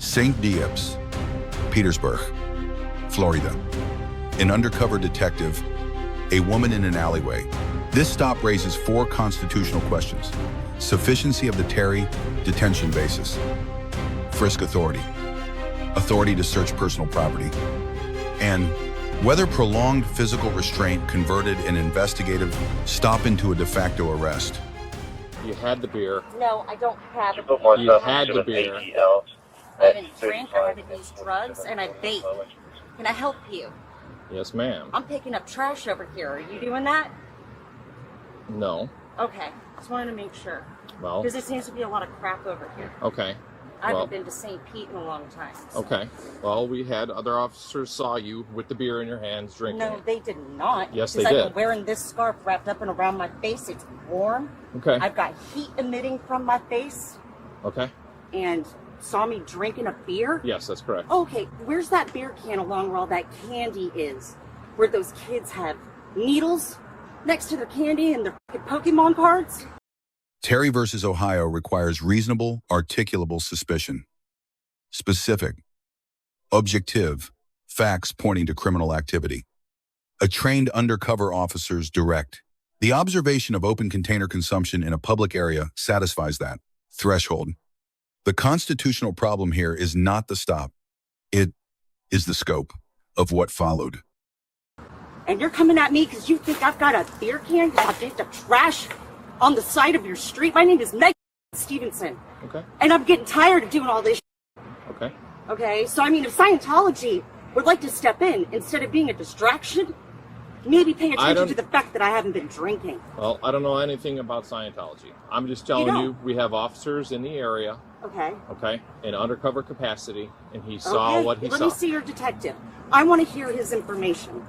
St. Diepz, Petersburg, Florida. An undercover detective, a woman in an alleyway. This stop raises 4 constitutional questions. Sufficiency of the Terry detention basis. Frisk authority. Authority to search personal property. And whether prolonged physical restraint converted an investigative stop into a de facto arrest. You had the beer. No, I don't have it. You had the beer. I haven't drank, I haven't used drugs, and I vape. Can I help you? Yes, ma'am. I'm picking up trash over here. Are you doing that? No. Okay. Just wanted to make sure. Well. Because there seems to be a lot of crap over here. Okay. I haven't been to St. Pete in a long time. So. Okay. Well, we had other officers saw you with the beer in your hands drinking. No, they did not. Yes, they Because I've did. been wearing this scarf wrapped up and around my face. It's warm. Okay. I've got heat emitting from my face. Okay. And saw me drinking a beer? Yes, that's correct. Okay, where's that beer can along where all that candy is? Where those kids have needles next to their candy and their Pokemon cards? Terry versus Ohio requires reasonable, articulable suspicion. Specific. Objective. Facts pointing to criminal activity. A trained undercover officer's direct. The observation of open container consumption in a public area satisfies that threshold. The constitutional problem here is not the stop. It is the scope of what followed. And you're coming at me because you think I've got a beer can? I've picked up trash on the side of your street. My name is Meg Stevenson. Okay. And I'm getting tired of doing all this. Okay. Okay, so I mean, if Scientology would like to step in instead of being a distraction, maybe pay attention to the fact that I haven't been drinking. Well, I don't know anything about Scientology. I'm just telling you, we have officers in the area. Okay. Okay. In undercover capacity, and he saw what he saw. Let me see your detective. I want to hear his information.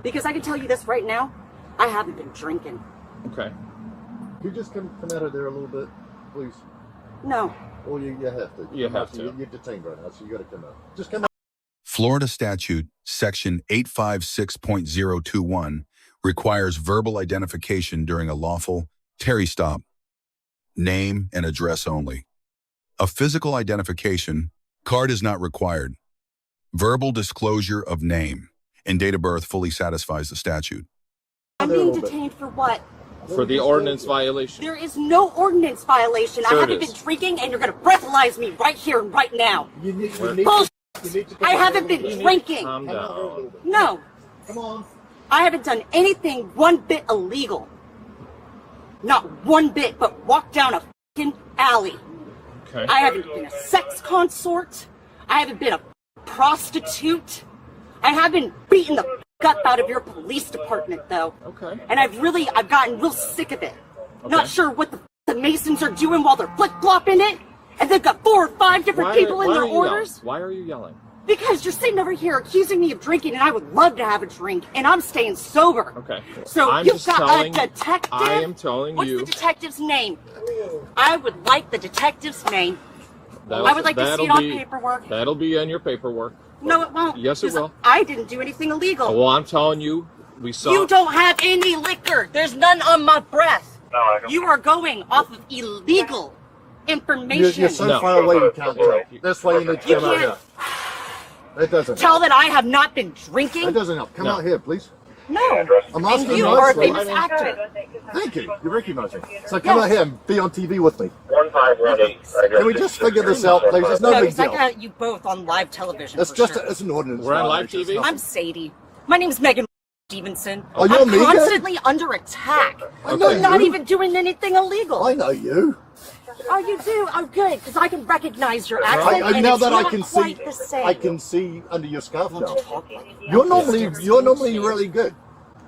Because I can tell you this right now, I haven't been drinking. Okay. Could you just come out of there a little bit, please? No. Well, you have to. You have to. You're detained right now, so you got to come out. Just come out. Florida Statute, Section 856.021, requires verbal identification during a lawful Terry stop. Name and address only. A physical identification card is not required. Verbal disclosure of name and date of birth fully satisfies the statute. I'm being detained for what? For the ordinance violation. There is no ordinance violation. Sure I haven't been drinking, and you're going to breathalyze me right here and right now. Bullshit. I haven't been drinking. Calm down. No. Come on. I haven't done anything one bit illegal. Not one bit, but walk down a fucking alley. Okay. I haven't been a sex consort. I haven't been a prostitute. I haven't beaten the up out of your police department, though. Okay. And I've gotten real sick of it. Not sure what the Masons are doing while they're flip-flopping it. And they've got 4 or 5 different people in their orders. Why are you yelling? Because you're sitting over here accusing me of drinking, and I would love to have a drink, and I'm staying sober. Okay. So you've got a detective? I am telling you. What's the detective's name? I would like the detective's name. I would like to see it on paperwork. That'll be on your paperwork. No, it won't. Yes, it will. I didn't do anything illegal. Well, I'm telling you, we saw. You don't have any liquor. There's none on my breath. No, I don't. You are going off of illegal information. You're so far away you can't tell. That's why you need to come out here. That doesn't tell that I have not been drinking? That doesn't help. Come out here, please. No. I'm asking you are a famous actor. Thank you. You recognize me. So come out here and be on TV with me. 1518. Can we just figure this out, please? There's no big I deal. got you both on live television. It's just it's an ordinance. We're on live TV? I'm Sadie. My name's Megan Stevenson. Oh, you're I'm Megan? constantly under attack. I know I'm not you. even doing anything illegal. I know you. Oh, you do? Oh, good, because I can recognize your accent. And and now it's that I not can quite see, the same. I can see under your scarf now. Talk like You're normally really good,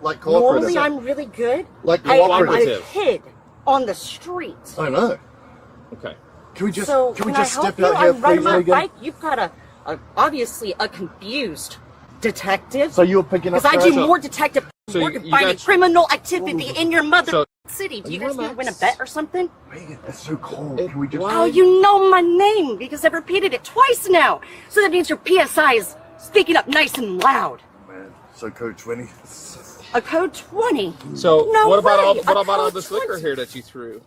like cooperative. Normally, I'm really good. Like I'm cooperative. a kid on the street. I know. Okay. Can we just So can we can just I help step out you? here, I'm riding please, my Megan? bike. You've got obviously a confused detective. So you're picking up. Because I do trash? more detective work and finding criminal activity in your mother city. Do you guys want to win a bet or something? Megan, it's so cold. Can we just? Oh, you know my name because I've repeated it twice now. So that means your PSI is speaking up nice and loud. Man, so Coach Winnie. A code 20. So No what about way. all this liquor here that you threw?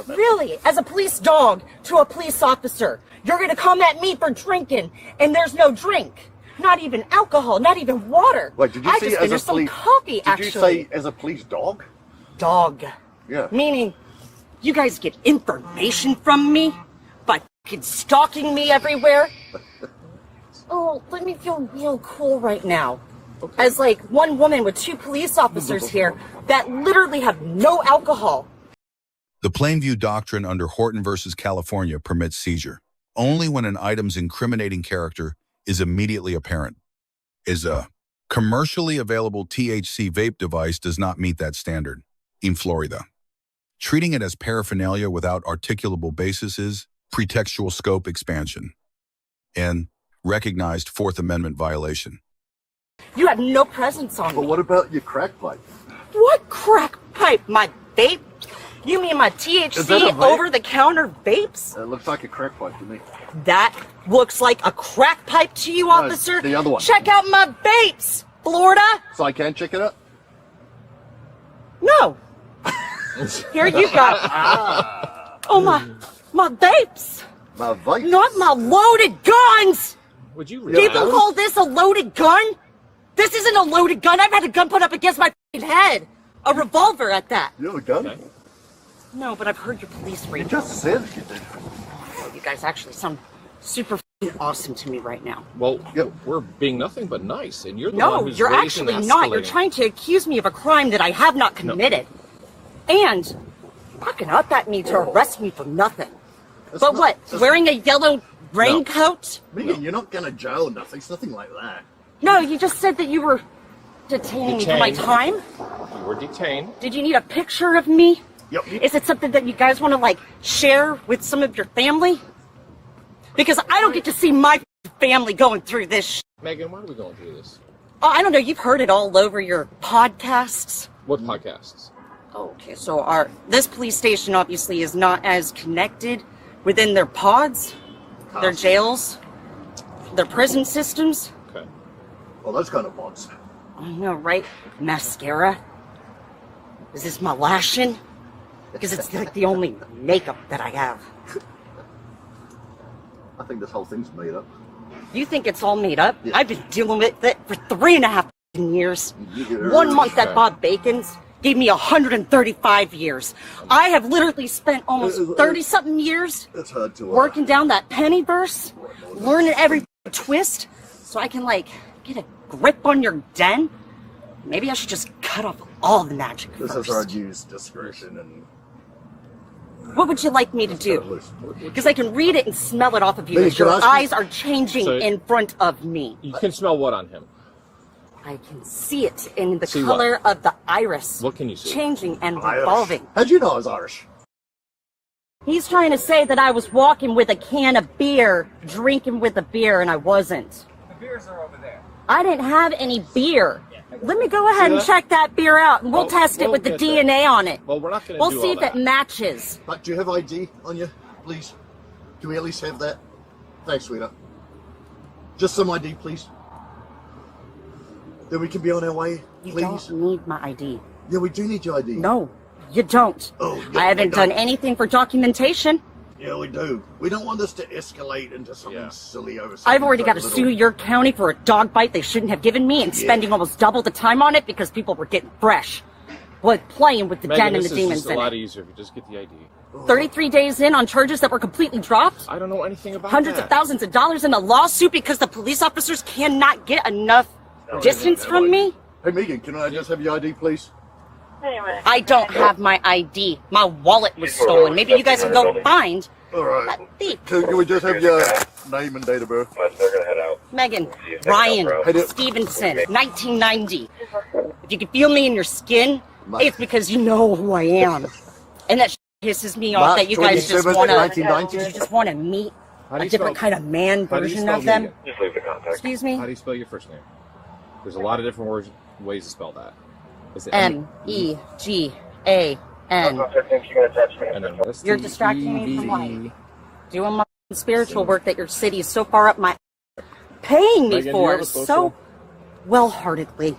Really? As a police dog to a police officer, you're going to come at me for drinking, and there's no drink. Not even alcohol, not even water. Wait, did you I say just as a finished some police? coffee, Did actually. you say as a police dog? Dog. Yeah. Meaning, you guys get information from me by fucking stalking me everywhere. Oh, let me feel real cool right now. Okay. As like one woman with 2 police officers here that literally have no alcohol. The Plainview Doctrine under Horton versus California permits seizure only when an item's incriminating character is immediately apparent. A commercially available THC vape device does not meet that standard in Florida. Treating it as paraphernalia without articulable basis is pretextual scope expansion and recognized Fourth Amendment violation. You have no presence on But me. what about your crack pipe? What crack pipe? My vape? You mean my Is that a THC vape? over-the-counter vapes? It looks like a crack pipe to me. That looks like a crack pipe to you, officer? the other one. Check out my vapes, Florida. So I can check it out? No. Here you go. Oh, my vapes. My vape. Not my loaded guns. Would you People relax? call this a loaded gun? This isn't a loaded gun. I've had a gun put up against my f***ing head. A revolver at that. You have a gun? Okay. No, but I've heard your police You radio. just said you did. You guys actually sound super f***ing awesome to me right now. Well, Yep. we're being nothing but nice, and you're the No, one who's you're raising actually not. You're escalating. trying to accuse me of a crime that I have not committed. And fucking up at me to arrest me for nothing. That's But not- what? that's- Wearing a yellow raincoat? Megan, you're not going to jail or nothing. It's nothing like that. No, you just said that you were detaining me for my Detained. time. You were detained. Did you need a picture of me? Yep. Is it something that you guys want to like share with some of your family? Because I don't get to see my family going through this shit. Megan, why are we going through this? Oh, I don't know. You've heard it all over your podcasts. What podcasts? Okay, so this police station obviously is not as connected within their pods, their jails, their prison systems. Okay. Well, that's kind of mods. I know, right? Mascara. Is this my lashing? Because it's like the only makeup that I have. I think this whole thing's made up. You think it's all made up? Yeah. I've been dealing with it for 3.5 years. 1 month at Bob Bacon's gave me 135 years. I have literally spent almost 30-something years It's hard to working down that pennyverse, learning every twist, so I can like get a grip on your den. Maybe I should just cut off all the magic This first. is our use discretion and. What would you like me to do? Because I can read it and smell it off of you Hey, as can your I ask you- eyes are changing So- in front of me. You can smell what on him? I can see it in the See what? color of the iris. What can you see? Changing and Irish. revolving. How'd you know I was Irish? He's trying to say that I was walking with a can of beer, drinking with a beer, and I wasn't. The beers are over there. I didn't have any beer. Let me go ahead and that? check that beer out, and we'll Well, test it we'll with the get DNA on it. Well, we're not going to We'll do see all if it that. matches. But do you have ID on you, please? Can we at least have that? Thanks, sweetheart. Just some ID, please. Then we can be on our way, You please. don't need my ID. Yeah, we do need your ID. No, you don't. Oh, yeah, I haven't we don't. done anything for documentation. Yeah, we do. We don't want this to escalate into something Yeah. silly over. I've already got to something sue little. your county for a dog bite they shouldn't have given me and Yeah. spending almost double the time on it because people were getting fresh. Like playing with the Megan, den and this the is demons just a in lot it. easier if you just get the ID. 33 days in on charges that were completely dropped. I don't know anything about Hundreds that. of thousands of dollars in a lawsuit because the police officers cannot get enough distance from me. Hey, Megan, can I just have your ID, please? I don't have my ID. My wallet was stolen. Maybe you guys can go find All right. that thief. Can we just have your name and date of birth? They're gonna head out. Megan, Ryan, Hey, dude. Stevenson, 1990. If you can feel me in your skin, it's because you know who I am. And that pisses me off March that you guys just 27th, want to 1990? you just want to meet How do a you different spell- kind of man how do you version spell of them. Megan? Just leave the contact. Excuse How me? do you spell your first name? There's a lot of different ways to spell that. Is it MEGAN. Contact thinks you're gonna touch me. And then You're distracting me from STEVE. life. Doing my spiritual work that your city is so far up my paying me Megan, do you for have a so social? well-heartedly.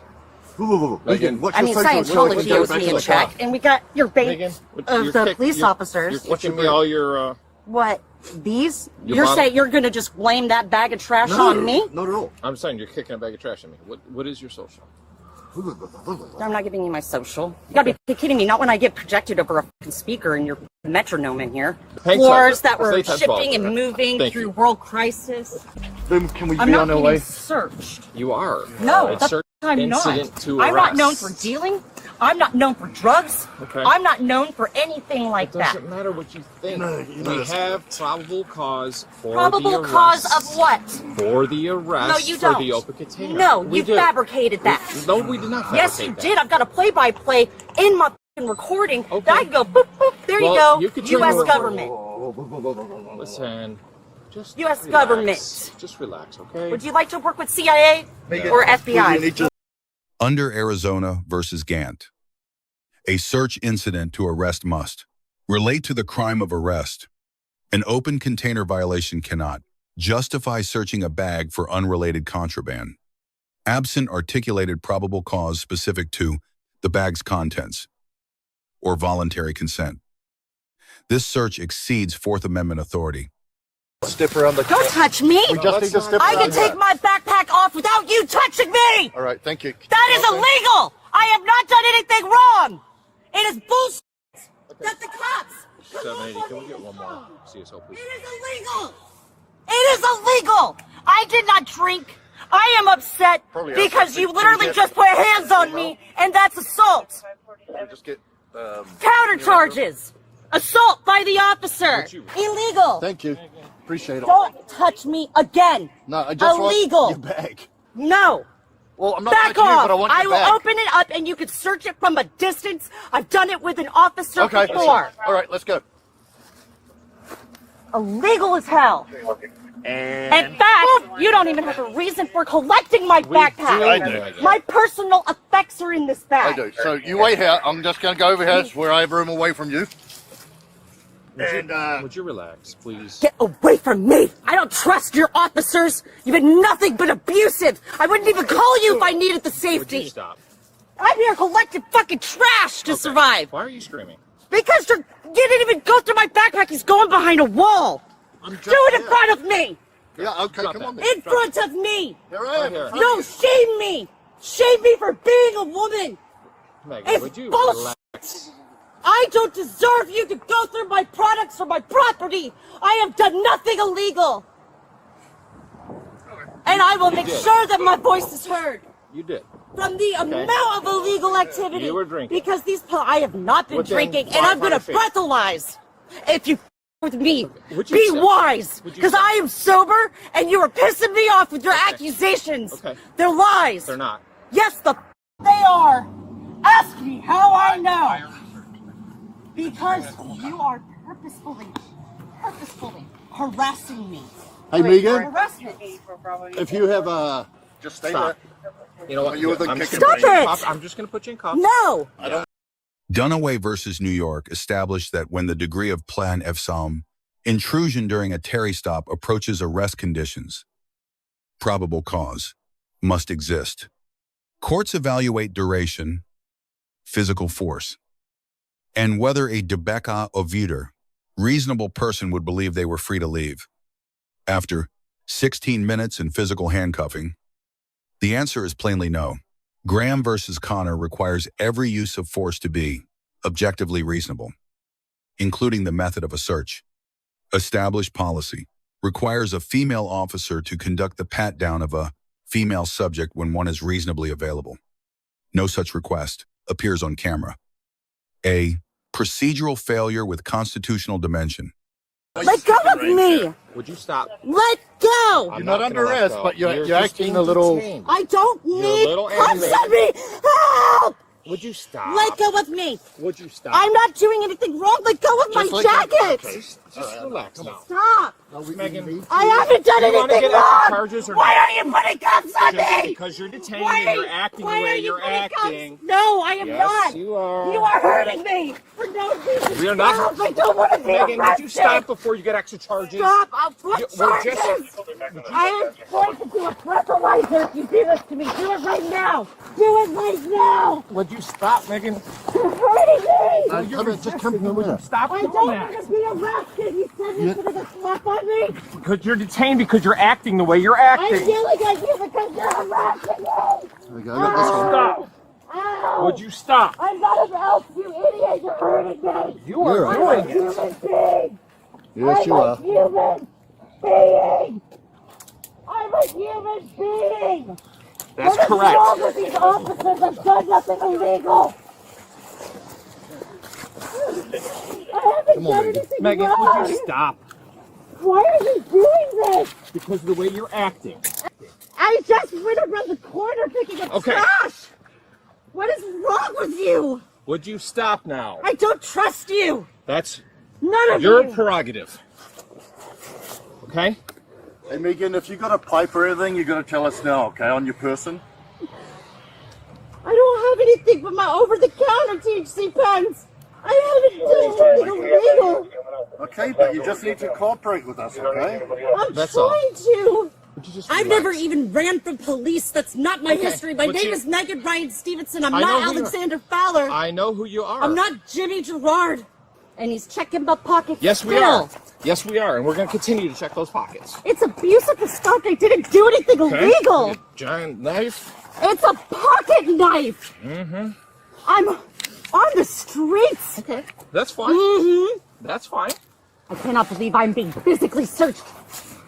Megan, what's I your mean, social Scientology security owes number? me a check, and we got your bait Megan, of the police officers. You're kicking me all your. What? These? Your You're bottom- saying you're going to just blame that bag of trash on me? Not at all. I'm saying you're kicking a bag of trash at me. What is your social? I'm not giving you my social. You gotta be kidding me. Not when I get projected over a fucking speaker and your metronome in here. Thanks, Floors Doctor. that were Thanks, shifting and Doctor. moving Thank through you. world crisis. Then can we I'm be not on our getting way? searched. You are. No, It's that's certain I'm not. incident to I'm not known arrest. for dealing. I'm not known for drugs. Okay. I'm not known for anything like It that. doesn't matter what you think. No, you know we that's- have probable cause for Probable the arrest. cause of what? For the arrest No, you for don't. the open container. No, we you do. fabricated that. No, we did not fabricate Yes, you that. did. I've got a play-by-play in my fucking recording. Okay. That I can go boop boop. There you Well, go. you could turn U.S. your- government. Listen, just U.S. relax. government. Just relax, okay? Would you like to work with CIA Megan, or we FBI? need to- Under Arizona versus Gant. A search incident to arrest must relate to the crime of arrest. An open container violation cannot justify searching a bag for unrelated contraband, absent articulated probable cause specific to the bag's contents or voluntary consent. This search exceeds Fourth Amendment authority. Step around the. Don't touch me. We just need to step I around can take here. my backpack off without you touching me. All right, thank you. That is illegal. I have not done anything wrong. It is bullshit. That the cops. 780, can we get one more CSO, please? It is illegal. It is illegal. I did not drink. I am upset Probably because outside. you Can literally we get- just put hands on me, and that's assault. Just get. Counter charges. Assault by the officer. Would you- Illegal. Thank you. Appreciate it. Don't touch me again. No, I just Illegal. want your bag. No. Well, I'm not Back touching you, off. but I want your will bag. open it up and you can search it from a distance. I've done it with an officer Okay. before. All right, let's go. Illegal as hell. And In fact, you don't even have a reason for collecting my backpack. I do. My personal effects are in this I bag. do. So you wait here. I'm just going to go over here where I have room away from you. Would you relax, please? Get away from me! I don't trust your officers. You've been nothing but abusive. I wouldn't even call you if I needed the Would you safety. stop? I'm here collecting fucking trash to survive. Why are you screaming? Because you didn't even go through my backpack. He's going behind a wall. Do it in front of me. Yeah, okay, Drop come that. on. In front of me. Here I am. Right here. No, shame me. Shame me for being a woman. Megan, It's would you bullshit. relax? I don't deserve you to go through my products or my property. I have done nothing illegal. And I will make did. sure that my voice is heard You did. from the amount of illegal activity. You were drinking. Because I have not been Well, then, drinking, and why I'm going to my face? breathalyze. If you with me, Would you be stop? wise. Would you Because stop? I am sober, and you are pissing me off with your Okay. accusations. Okay. They're lies. They're not. Yes, they are. Ask me how I know. Because you are purposefully harassing me. Hey, Megan, Harassment. if you have just stay Stop. there. You know what? You were the I'm kicking just gonna me. put you in Stop cuffs. I'm just going to put you in cuffs. No. Dunaway versus New York established that when the degree of plan Efsalm, intrusion during a Terry stop approaches arrest conditions, probable cause must exist. Courts evaluate duration, physical force, and whether a debeka oviter, reasonable person would believe they were free to leave. After 16 minutes in physical handcuffing, the answer is plainly no. Graham versus Connor requires every use of force to be objectively reasonable, including the method of a search. Established policy requires a female officer to conduct the pat-down of a female subject when one is reasonably available. No such request appears on camera. A procedural failure with constitutional dimension. Let go of me. Would you stop? Let go. I'm not gonna under let arrest, go. but you're just acting being a little- detained. I don't You're a need little cuffs aggravated. on me. Help. Would you stop? Let go of me. Would you stop? I'm not doing anything wrong. Let go of my Just let go. jacket. Okay. Just relax now. Stop. Megan, I haven't done you want to anything get extra wrong. charges or Why not? are you putting cuffs on Just me? because you're detained Why and are you're you- acting the why way are you you're putting cuffs? acting. No, I am Yes, not. you are. You are hurting me for no reason. We are not. Stop. I don't want to be Megan, would arrested. you stop before you get extra charges? Stop. I'll put We're charges. just- I am going to do a breathalyzer if you do this to me. Do it right now. Do it right now. Would you stop, Megan? You're hurting me. Just come here. Would you stop I doing don't that? want to be arrested. You said you could have slap on me. Because you're detained because you're acting the way you're I'm acting. yelling at you because you're harassing me. There we go. I got this one. Stop. Ow. Would you stop? I'm not an elf, you idiot. You're hurting me. You are You're I'm a doing it. human being. Yes, you I'm are. a human being. I'm a human being. That's What is wrong correct. with these officers? I've done nothing illegal. I haven't done anything Megan, wrong. would you stop? Why are you doing this? Because of the way you're acting. I just went around the corner picking up Okay. trash. What is wrong with you? Would you stop now? I don't trust you. That's None of your you. prerogative. Okay? Hey, Megan, if you got a pipe or anything, you got to tell us now, okay, on your person? I don't have anything but my over-the-counter THC pens. I haven't done anything illegal. Okay, but you just need to cooperate with us, okay? I'm That's all. trying to. Would you just I've relax? never even ran from police. That's not my Okay, history. My but name you- is Megan Ryan Stevenson. I'm I know not who you are. Alexander Fowler. I know who you are. I'm not Jimmy Gerard. And he's checking my pockets. Yes, we still. are. Yes, we are. And we're going to continue to check those pockets. It's abuse of the stock. I didn't do anything Okay? illegal. Giant knife. It's a pocket knife. Mm-hmm. I'm on the streets. Okay. That's fine. Mm-hmm. That's fine. I cannot believe I'm being physically searched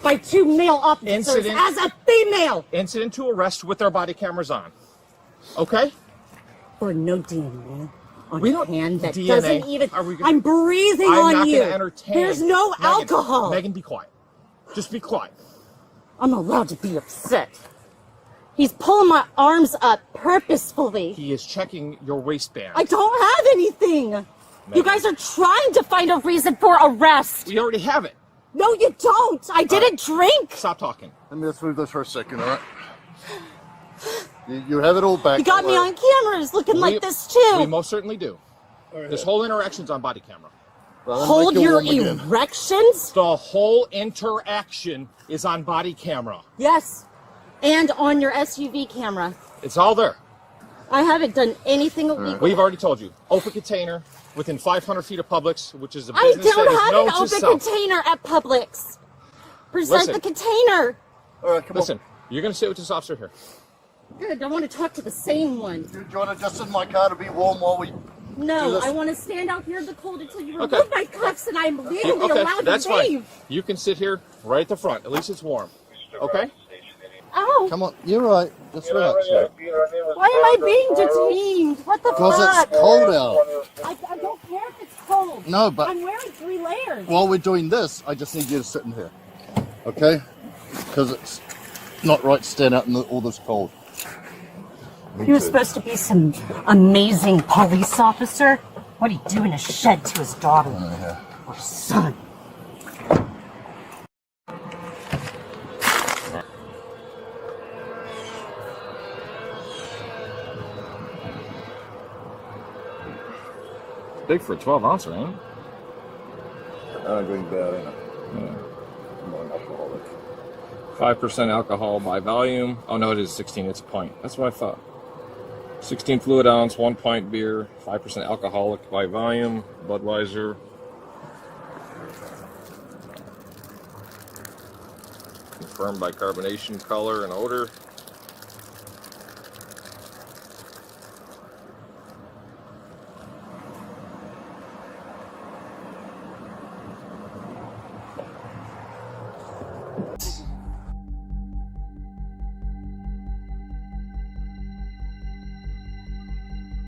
by two male officers Incident. as a female. Incident to arrest with our body cameras on. Okay? Or no DNA on We a don't- hand that DNA. doesn't even. Are we gonna- I'm breathing I'm on not you. going to entertain. There's no Megan, alcohol. Megan, be quiet. Just be quiet. I'm allowed to be upset. He's pulling my arms up purposefully. He is checking your waistband. I don't have anything. You guys are trying to find a reason for arrest. We already have it. No, you don't. I didn't drink. Stop talking. Let me just move this for a second, all right? You have it all back. You got me on cameras looking We- like this too. We most certainly do. This whole interaction's on body camera. Hold your erections? The whole interaction is on body camera. Yes. And on your SUV camera. It's all there. I haven't done anything illegal. We've already told you. Open container within 500 feet of Publix, which is a I business that don't is have known an to open sell. container at Publix. Present Listen. the container. All right, come Listen, you're going to sit with this officer here. Good. I want to talk to the same one. on. Do you want to just sit in my car to be warm while we do No, this? I want to stand out here in the cold until you remove Okay. my cuffs and I'm legally Okay, allowed that's to fine. leave. You can sit here right at the front. At least it's warm. Okay? Ow. Come on, you're right. Just relax. Why am I being detained? What the Because fuck? it's cold out. I don't care if it's cold. No, but I'm wearing 3 layers. while we're doing this, I just need you to sit in here. Okay? Because it's not right to stand out in all this cold. He was supposed to be some amazing police officer. What'd he do in a shed to his daughter or son? Big for a 12 ounce, right? I don't drink beer, you know. I'm not an alcoholic. 5% alcohol by volume. Oh no, it is 16. It's a pint. That's what I thought. 16 fluid ounce, 1 pint beer, 5% alcoholic by volume. Budweiser. Confirmed by carbonation, color, and odor.